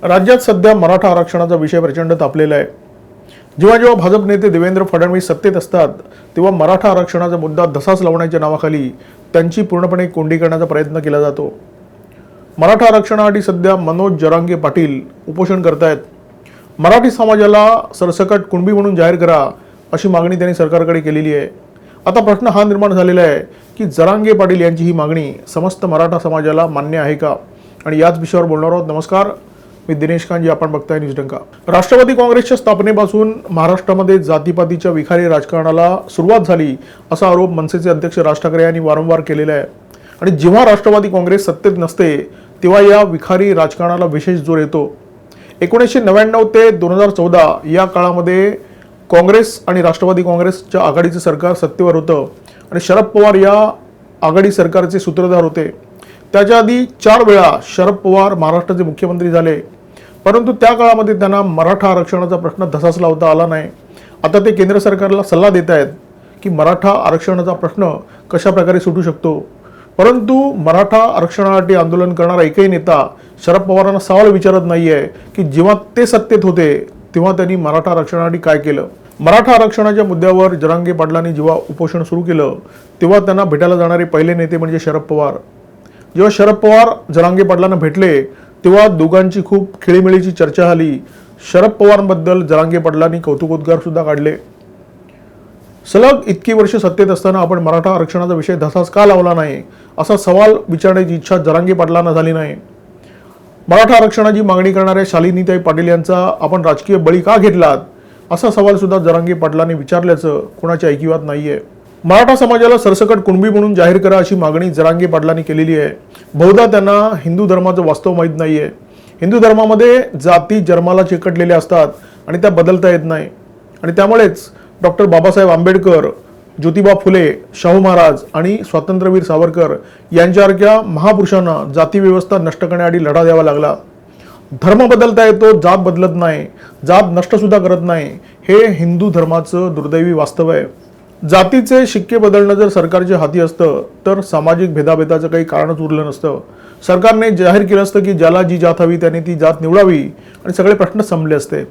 राज्यात सध्या मराठा आरक्षणाचा विषय प्रचंड तापलेला आहे। जेव्हा जेव्हा भाजप नेते देवेंद्र फडणवीस सत्तेत असतात तेव्हा मराठा आरक्षणाचा मुद्दा धसास लावण्याच्या नावाखाली त्यांची पूर्णपणे कोंडी करण्याचा प्रयत्न केला जातो। मराठा आरक्षणासाठी सध्या मनोज जरांगे पाटील उपोषण करतायत। मराठी समाजाला सरसकट कुणबी म्हणून जाहीर करा अशी मागणी त्यांनी सरकारकडे केलेली आहे। आता प्रश्न हा निर्माण झालेला आहे की जरांगे पाटील यांची ही मागणी समस्त मराठा समाजाला मान्य आहे का, आणि याच विषयावर बोलणार आहोत। नमस्कार, मी दिनेश कांजी, आपण बघताय न्यूज डंका। राष्ट्रवादी काँग्रेसच्या स्थापनेपासून महाराष्ट्रामध्ये जातीपातीच्या विखारी राजकारणाला सुरुवात झाली असा आरोप मनसेचे अध्यक्ष राज ठाकरे यांनी वारंवार केलेला आहे। आणि जेव्हा राष्ट्रवादी काँग्रेस सत्तेत नसते तेव्हा या विखारी राजकारणाला विशेष जोर येतो। 1999 ते 2014 या काळामध्ये काँग्रेस आणि राष्ट्रवादी काँग्रेसच्या आघाडीचे सरकार सत्तेवर होतं आणि शरद पवार या आघाडी सरकारचे सूत्रधार होते। त्याच्या आधी 4 वेळा शरद पवार महाराष्ट्राचे मुख्यमंत्री झाले, परंतु त्या काळामध्ये त्यांना मराठा आरक्षणाचा प्रश्न धसास लावता आला नाही। आता ते केंद्र सरकारला सल्ला देत आहेत की मराठा आरक्षणाचा प्रश्न कशा प्रकारे सुटू शकतो, परंतु मराठा आरक्षणासाठी आंदोलन करणारा एकही नेता शरद पवारांना सवाल विचारत नाहीये की जेव्हा ते सत्तेत होते तेव्हा त्यांनी मराठा आरक्षणासाठी काय केलं। मराठा आरक्षणाच्या मुद्द्यावर जरांगे पाटलांनी जेव्हा उपोषण सुरू केलं तेव्हा त्यांना भेटायला जाणारे पहिले नेते म्हणजे शरद पवार। जेव्हा शरद पवार जरांगे पाटलांना भेटले तेव्हा दोघांची खूप खेळीमेळीची चर्चा झाली। शरद पवारांबद्दल जरांगे पाटलांनी कौतुकोद्गार सुद्धा काढले। सलग इतकी वर्ष सत्तेत असताना आपण मराठा आरक्षणाचा विषय धसास का लावला नाही असा सवाल विचारण्याची इच्छा जरांगे पाटलांना झाली नाही। मराठा आरक्षणाची मागणी करणाऱ्या शालिनीताई पाटील यांचा आपण राजकीय बळी का घेतलात असा सवाल सुद्धा जरांगे पाटलांनी विचारल्याचं कोणाच्या ऐकिवात नाहीये। मराठा समाजाला सरसकट कुणबी म्हणून जाहीर करा अशी मागणी जरांगे पाटलांनी केलेली आहे। बहुधा त्यांना हिंदू धर्माचं वास्तव माहीत नाहीये। हिंदू धर्मामध्ये जाती जन्माला चिकटलेल्या असतात आणि त्या बदलता येत नाही, आणि त्यामुळेच डॉक्टर बाबासाहेब आंबेडकर, ज्योतिबा फुले, शाहू महाराज आणि स्वातंत्र्यवीर सावरकर यांच्यासारख्या महापुरुषांना जाती व्यवस्था नष्ट करण्यासाठी लढा द्यावा लागला। धर्म बदलता येतो, जात बदलत नाही, जात नष्ट सुद्धा करत नाही, हे हिंदू धर्माचं दुर्दैवी वास्तव आहे। जातीचे शिक्के बदलणं जर सरकारच्या हाती असतं तर सामाजिक भेदाभेदाचं काही कारणच उरलं नसतं। सरकारने जाहीर केलं असतं की ज्याला जी जात हवी त्याने ती जात निवडावी आणि सगळे प्रश्न संपले असते,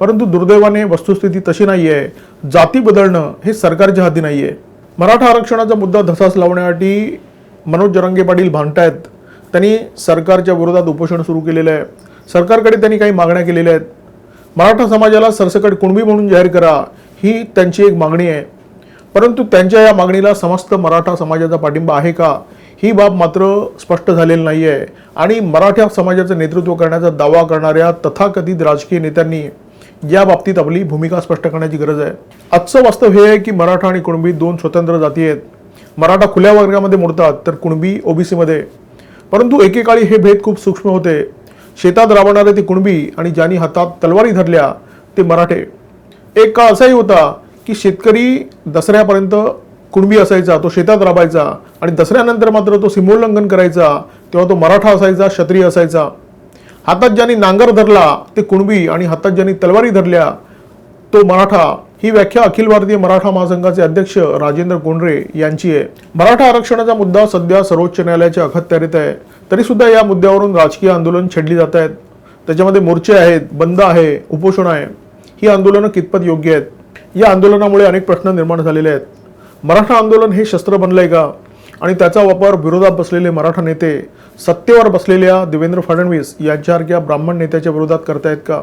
परंतु दुर्दैवाने वस्तुस्थिती तशी नाही आहे। जाती बदलणं हे सरकारच्या हाती नाही आहे। मराठा आरक्षणाचा मुद्दा धसास लावण्यासाठी मनोज जरांगे पाटील भांडतायत। त्यांनी सरकारच्या विरोधात उपोषण सुरू केलेलं आहे। सरकारकडे त्यांनी काही मागण्या केलेल्या आहेत। मराठा समाजाला सरसकट कुणबी म्हणून जाहीर करा ही त्यांची एक मागणी आहे, परंतु त्यांच्या या मागणीला समस्त मराठा समाजाचा पाठिंबा आहे का ही बाब मात्र स्पष्ट झालेली नाही आहे। आणि मराठा समाजाचं नेतृत्व करण्याचा दावा करणाऱ्या तथाकथित राजकीय नेत्यांनी या बाबतीत आपली भूमिका स्पष्ट करण्याची गरज आहे। आजचं वास्तव हे आहे की मराठा आणि कुणबी दोन स्वतंत्र जाती आहेत। मराठा खुल्या वर्गामध्ये मोडतात तर कुणबी ओबीसी मध्ये, परंतु एकेकाळी हे भेद खूप सूक्ष्म होते। शेतात राबणारे ते कुणबी आणि ज्यांनी हातात तलवारी धरल्या ते मराठे। एक काळ असाही होता की शेतकरी दसऱ्यापर्यंत कुणबी असायचा, तो शेतात राबायचा, आणि दसऱ्यानंतर मात्र तो सीमोल्लंघन करायचा तेव्हा तो मराठा असायचा, क्षत्रिय असायचा। हातात ज्यांनी नांगर धरला ते कुणबी आणि हातात ज्यांनी तलवारी धरल्या तो मराठा, ही व्याख्या अखिल भारतीय मराठा महासंघाचे अध्यक्ष राजेंद्र कोंडरे यांची आहे। मराठा आरक्षणाचा मुद्दा सध्या सर्वोच्च न्यायालयाच्या अखत्यारीत आहे, तरी सुद्धा या मुद्द्यावरून राजकीय आंदोलन छेडली जात आहेत। त्याच्यामध्ये मोर्चे आहेत, बंद आहे, उपोषण आहे। ही आंदोलनं कितपत योग्य आहेत? या आंदोलनामुळे अनेक प्रश्न निर्माण झालेले आहेत। मराठा आंदोलन हे शस्त्र बनलंय का, आणि त्याचा वापर विरोधात बसलेले मराठा नेते सत्तेवर बसलेल्या देवेंद्र फडणवीस यांच्यासारख्या ब्राह्मण नेत्याच्या विरोधात करतायत का?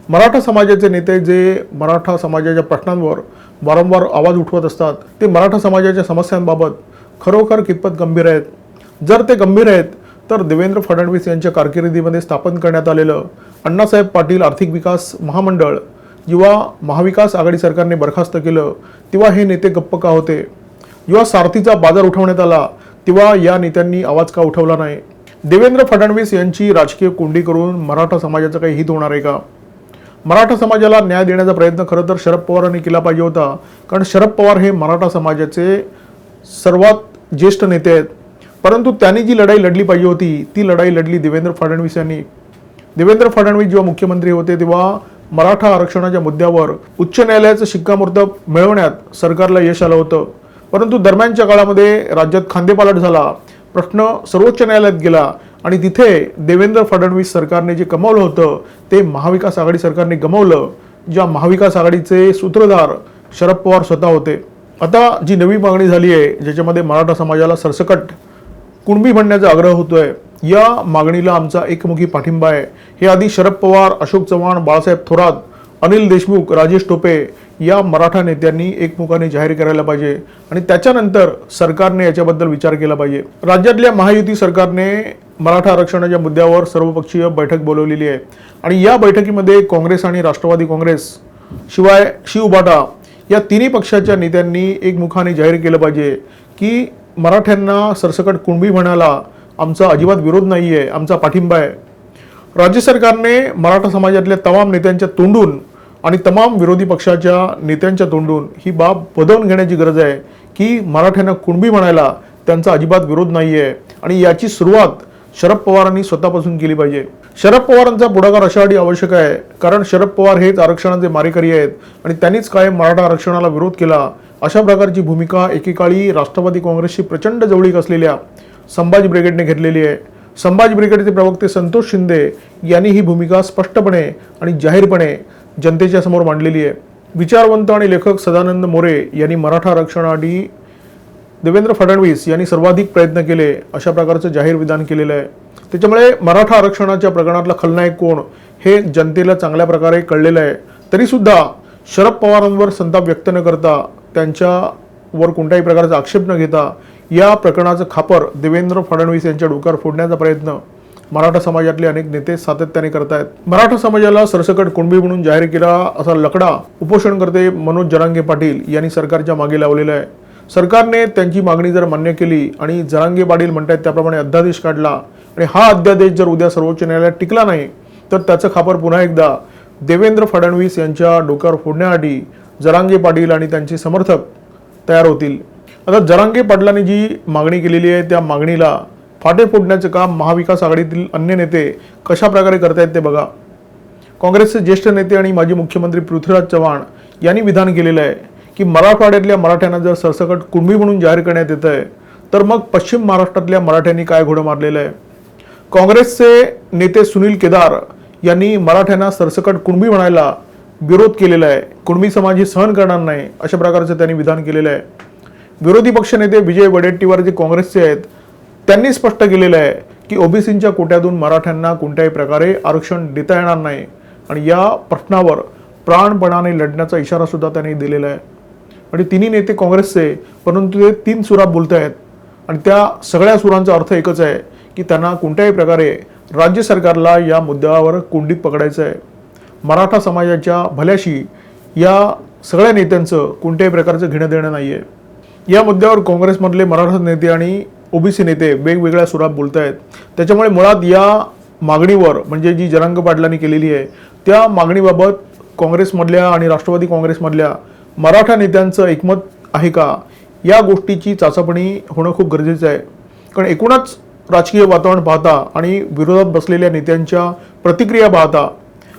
मराठा समाजाचे नेते जे मराठा समाजाच्या प्रश्नांवर वारंवार आवाज उठवत असतात ते मराठा समाजाच्या समस्यांबाबत खरोखर कितपत गंभीर आहेत? जर ते गंभीर आहेत तर देवेंद्र फडणवीस यांच्या कारकिर्दीमध्ये स्थापन करण्यात आलेलं अण्णासाहेब पाटील आर्थिक विकास महामंडळ जेव्हा महाविकास आघाडी सरकारने बरखास्त केलं तेव्हा हे नेते गप्प का होते? जेव्हा सारथीचा बाजार उठवण्यात आला तेव्हा या नेत्यांनी आवाज का उठवला नाही? देवेंद्र फडणवीस यांची राजकीय कोंडी करून मराठा समाजाचं काही हित होणार आहे का? मराठा समाजाला न्याय देण्याचा प्रयत्न खरं तर शरद पवारांनी केला पाहिजे होता, कारण शरद पवार हे मराठा समाजाचे सर्वात ज्येष्ठ नेते आहेत। परंतु त्यांनी जी लढाई लढली पाहिजे होती ती लढाई लढली देवेंद्र फडणवीस यांनी। देवेंद्र फडणवीस जेव्हा मुख्यमंत्री होते तेव्हा मराठा आरक्षणाच्या मुद्द्यावर उच्च न्यायालयाचं शिक्कामोर्तब मिळवण्यात सरकारला यश आलं होतं, परंतु दरम्यानच्या काळामध्ये राज्यात खांदेपालट झाला, प्रश्न सर्वोच्च न्यायालयात गेला आणि तिथे देवेंद्र फडणवीस सरकारने जे कमावलं होतं ते महाविकास आघाडी सरकारने गमावलं, ज्या महाविकास आघाडीचे सूत्रधार शरद पवार स्वतः होते। आता जी नवी मागणी झाली आहे, ज्याच्यामध्ये मराठा समाजाला सरसकट कुणबी म्हणण्याचा आग्रह होतोय, या मागणीला आमचा एकमुखी पाठिंबा आहे। हे आधी शरद पवार, अशोक चव्हाण, बाळासाहेब थोरात, अनिल देशमुख, राजेश टोपे या मराठा नेत्यांनी एकमुखाने जाहीर करायला पाहिजे आणि त्याच्यानंतर सरकारने याच्याबद्दल विचार केला पाहिजे। राज्यातल्या महायुती सरकारने मराठा आरक्षणाच्या मुद्द्यावर सर्वपक्षीय बैठक बोलवलेली आहे आणि या बैठकीमध्ये काँग्रेस आणि राष्ट्रवादी काँग्रेस शिवाय शिवबाटा या तिन्ही पक्षाच्या नेत्यांनी एकमुखाने जाहीर केलं पाहिजे की मराठ्यांना सरसकट कुणबी म्हणायला आमचा अजिबात विरोध नाही आहे, आमचा पाठिंबा आहे। राज्य सरकारने मराठा समाजातल्या तमाम नेत्यांच्या तोंडून आणि तमाम विरोधी पक्षाच्या नेत्यांच्या तोंडून ही बाब बदलून घेण्याची गरज आहे की मराठ्यांना कुणबी म्हणायला त्यांचा अजिबात विरोध नाही आहे आणि याची सुरुवात शरद पवारांनी स्वतःपासून केली पाहिजे। शरद पवारांचा पुढाकार अशासाठी आवश्यक आहे कारण शरद पवार हेच आरक्षणाचे मारेकरी आहेत आणि त्यांनीच कायम मराठा आरक्षणाला विरोध केला। अशा प्रकारची भूमिका एकेकाळी राष्ट्रवादी काँग्रेसशी प्रचंड जवळीक असलेल्या संभाजी ब्रिगेडने घेतलेली आहे। संभाजी ब्रिगेडचे प्रवक्ते संतोष शिंदे यांनी ही भूमिका स्पष्टपणे आणि जाहीरपणे जनतेच्या समोर मांडलेली आहे। विचारवंत आणि लेखक सदानंद मोरे यांनी मराठा आरक्षणासाठी देवेंद्र फडणवीस यांनी सर्वाधिक प्रयत्न केले अशा प्रकारचं जाहीर विधान केलेलं आहे। त्याच्यामुळे मराठा आरक्षणाच्या प्रकरणातला खलनायक कोण हे जनतेला चांगल्या प्रकारे कळलेलं आहे। तरीसुद्धा शरद पवारांवर संताप व्यक्त न करता, त्यांच्यावर कोणत्याही प्रकारचा आक्षेप न घेता या प्रकरणाचं खापर देवेंद्र फडणवीस यांच्या डोक्यावर फोडण्याचा प्रयत्न मराठा समाजातले अनेक नेते सातत्याने करत आहेत। मराठा समाजाला सरसकट कुणबी म्हणून जाहीर केला असा लकडा उपोषणकर्ते मनोज जरांगे पाटील यांनी सरकारच्या मागे लावलेला आहे। सरकारने त्यांची मागणी जर मान्य केली आणि जरांगे पाटील म्हणतात त्याप्रमाणे अध्यादेश काढला आणि हा अध्यादेश जर उद्या सर्वोच्च न्यायालयात टिकला नाही तर त्याचं खापर पुन्हा एकदा देवेंद्र फडणवीस यांच्या डोक्यावर फोडण्यासाठी जरांगे पाटील आणि त्यांचे समर्थक तयार होतील। आता जरांगे पाटलांनी जी मागणी केलेली आहे त्या मागणीला फाटे फोडण्याचं काम महाविकास आघाडीतील अन्य नेते कशा प्रकारे करतायत ते बघा। काँग्रेसचे ज्येष्ठ नेते आणि माजी मुख्यमंत्री पृथ्वीराज चव्हाण यांनी विधान केलेलं आहे की मराठवाड्यातल्या मराठ्यांना जर सरसकट कुणबी म्हणून जाहीर करण्यात येत आहे तर मग पश्चिम महाराष्ट्रातल्या मराठ्यांनी काय घोडं मारलेलं आहे। काँग्रेसचे नेते सुनील केदार यांनी मराठ्यांना सरसकट कुणबी म्हणायला विरोध केलेला आहे। कुणबी समाज हे सहन करणार नाही अशा प्रकारचं त्यांनी विधान केलेलं आहे। विरोधी पक्षनेते विजय वडेट्टीवार जे काँग्रेसचे आहेत त्यांनी स्पष्ट केलेलं आहे की ओबीसींच्या कोट्यातून मराठ्यांना कोणत्याही प्रकारे आरक्षण देता येणार नाही आणि या प्रश्नावर प्राणपणाने लढण्याचा इशारा सुद्धा त्यांनी दिलेला आहे। आणि तिन्ही नेते काँग्रेसचे, परंतु ते तीन सुरात बोलत आहेत आणि त्या सगळ्या सुरांचा अर्थ एकच आहे की त्यांना कोणत्याही प्रकारे राज्य सरकारला या मुद्द्यावर कोंडीत पकडायचं आहे। मराठा समाजाच्या भल्याशी या सगळ्या नेत्यांचं कोणत्याही प्रकारचं घेणं देणं नाही आहे। या मुद्द्यावर काँग्रेसमधले मराठा नेते आणि ओबीसी नेते वेगवेगळ्या सुरात बोलत आहेत। त्याच्यामुळे मुळात या मागणीवर म्हणजे जी जरांगे पाटलांनी केलेली आहे त्या मागणीबाबत काँग्रेसमधल्या आणि राष्ट्रवादी काँग्रेसमधल्या मराठा नेत्यांचं एकमत आहे का या गोष्टीची चाचपणी होणं खूप गरजेचं आहे। कारण एकूणच राजकीय वातावरण पाहता आणि विरोधात बसलेल्या नेत्यांच्या प्रतिक्रिया पाहता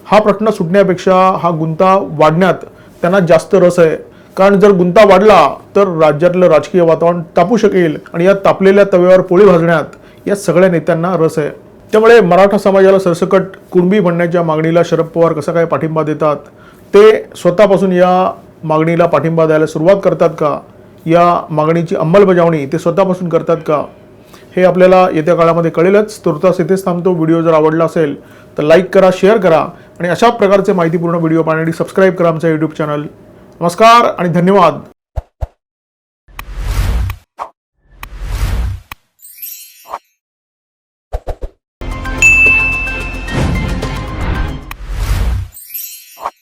हा प्रश्न सुटण्यापेक्षा हा गुंता वाढण्यात त्यांना जास्त रस आहे। कारण जर गुंता वाढला तर राज्यातलं राजकीय वातावरण तापू शकेल आणि या तापलेल्या तव्यावर पोळी भाजण्यात या सगळ्या नेत्यांना रस आहे। त्यामुळे मराठा समाजाला सरसकट कुणबी म्हणण्याच्या मागणीला शरद पवार कसा काय पाठिंबा देतात, ते स्वतःपासून या मागणीला पाठिंबा द्यायला सुरुवात करतात का, या मागणीची अंमलबजावणी ते स्वतःपासून करतात का, हे आपल्याला येत्या काळामध्ये कळेलच। तुर्तास इथेच थांबतो। व्हिडिओ जर आवडला असेल तर लाईक करा, शेअर करा आणि अशा प्रकारचे माहितीपूर्ण व्हिडिओ पाहण्यासाठी सबस्क्राईब करा आमचा यूट्यूब चॅनल। नमस्कार आणि धन्यवाद।